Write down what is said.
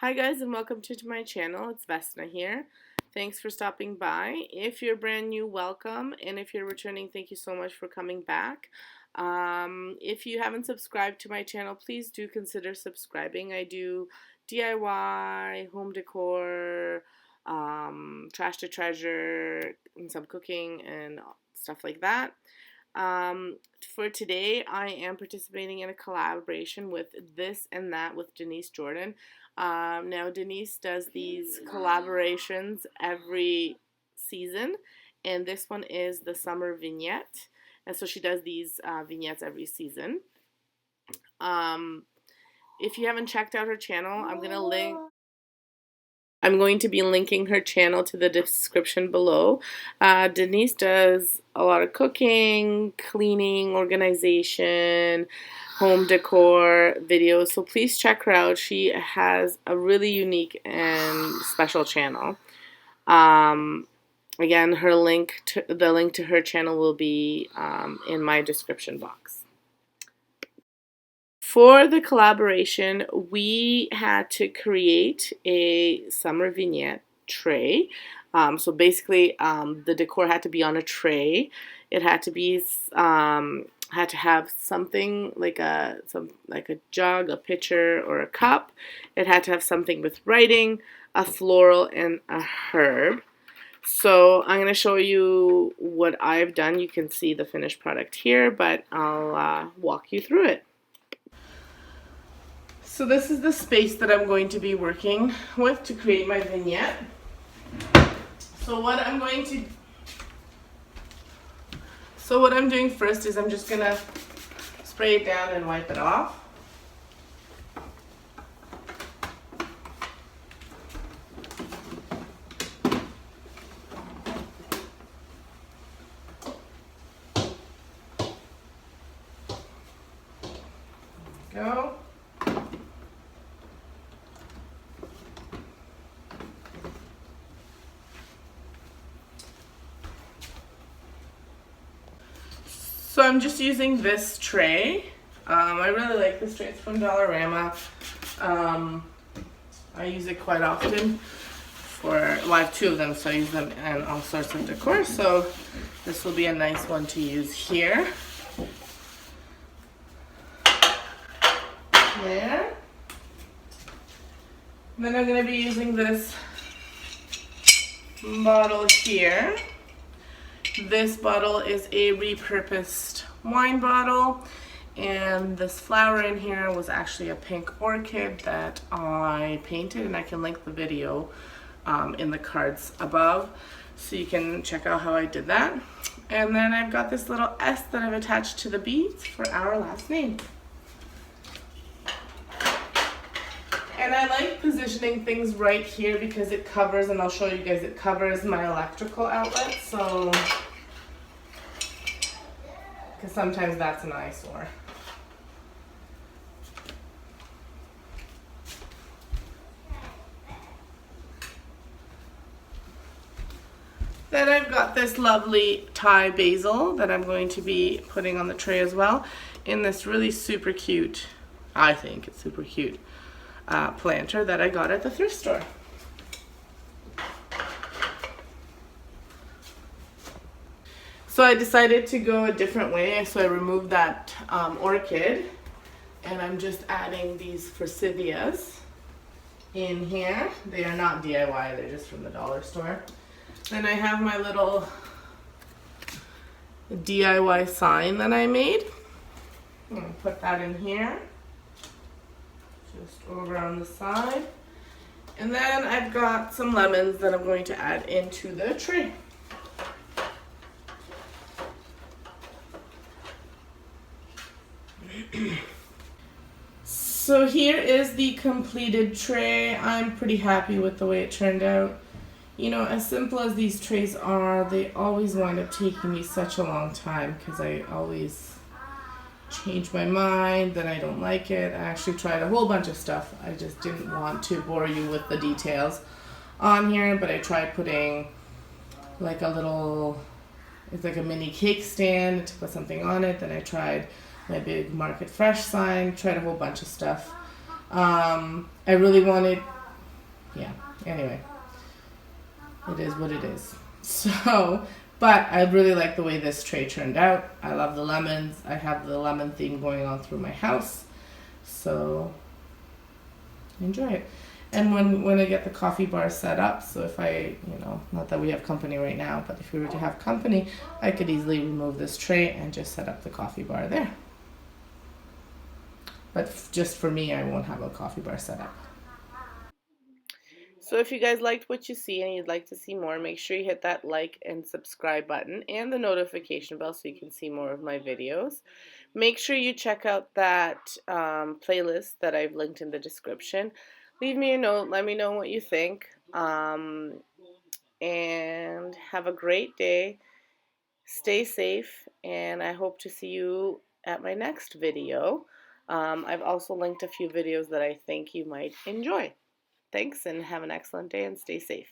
Hi guys, and welcome to my channel. It's Vesna here. Thanks for stopping by. If you're brand new, welcome, and if you're returning, thank you so much for coming back. If you haven't subscribed to my channel, please do consider subscribing. I do DIY, home decor, trash to treasure, and some cooking and stuff like that. For today, I am participating in a collaboration with This and That with Denise Jordan. Now, Denise does these collaborations every season, and this one is the summer vignette. And so she does these vignettes every season. If you haven't checked out her channel, I'm going to be linking her channel to the description below. Denise does a lot of cooking, cleaning, organization, home decor videos, so please check her out. She has a really unique and special channel. Again, the link to her channel will be in my description box. For the collaboration, we had to create a summer vignette tray. So basically, the decor had to be on a tray. It had to be had to have something like a jug, a pitcher, or a cup. It had to have something with writing, a floral, and a herb. So I'm going to show you what I've done. You can see the finished product here, but I'll walk you through it. So this is the space that I'm going to be working with to create my vignette. So what I'm doing first is I'm just gonna spray it down and wipe it off. Go. So I'm just using this tray. I really like this tray. It's from Dollarama. I use it quite often well, I have two of them, so I use them in all sorts of decor. So this will be a nice one to use here. There. Then I'm going to be using this bottle here. This bottle is a repurposed wine bottle, and this flower in here was actually a pink orchid that I painted, and I can link the video in the cards above so you can check out how I did that. And then I've got this little S that I've attached to the beads for our last name. And I like positioning things right here because it covers, and I'll show you guys, it covers my electrical outlet, so because sometimes that's an eyesore. Then I've got this lovely Thai basil that I'm going to be putting on the tray as well, in this really super cute, I think it's super cute, planter that I got at the thrift store. So I decided to go a different way, so I removed that orchid, and I'm just adding these forsythias in here. They are not DIY, they're just from the dollar store. Then I have my little DIY sign that I made. I'm going to put that in here, just over on the side. And then I've got some lemons that I'm going to add into the tray. So here is the completed tray. I'm pretty happy with the way it turned out. You know, as simple as these trays are, they always wind up taking me such a long time because I always change my mind that I don't like it. I actually tried a whole bunch of stuff. I just didn't want to bore you with the details on here, but I tried putting like a little, it's like a mini cake stand to put something on it. Then I tried my big Market Fresh sign, tried a whole bunch of stuff. I really wanted yeah, anyway, it is what it is. So, but I really like the way this tray turned out. I love the lemons. I have the lemon theme going on through my house. So, enjoy it. And when I get the coffee bar set up, so if I, not that we have company right now, but if we were to have company, I could easily remove this tray and just set up the coffee bar there. But just for me, I won't have a coffee bar set up. So if you guys liked what you see and you'd like to see more, make sure you hit that like and subscribe button and the notification bell so you can see more of my videos. Make sure you check out that playlist that I've linked in the description. Leave me a note. Let me know what you think. And have a great day. Stay safe, and I hope to see you at my next video. I've also linked a few videos that I think you might enjoy. Thanks, and have an excellent day, and stay safe.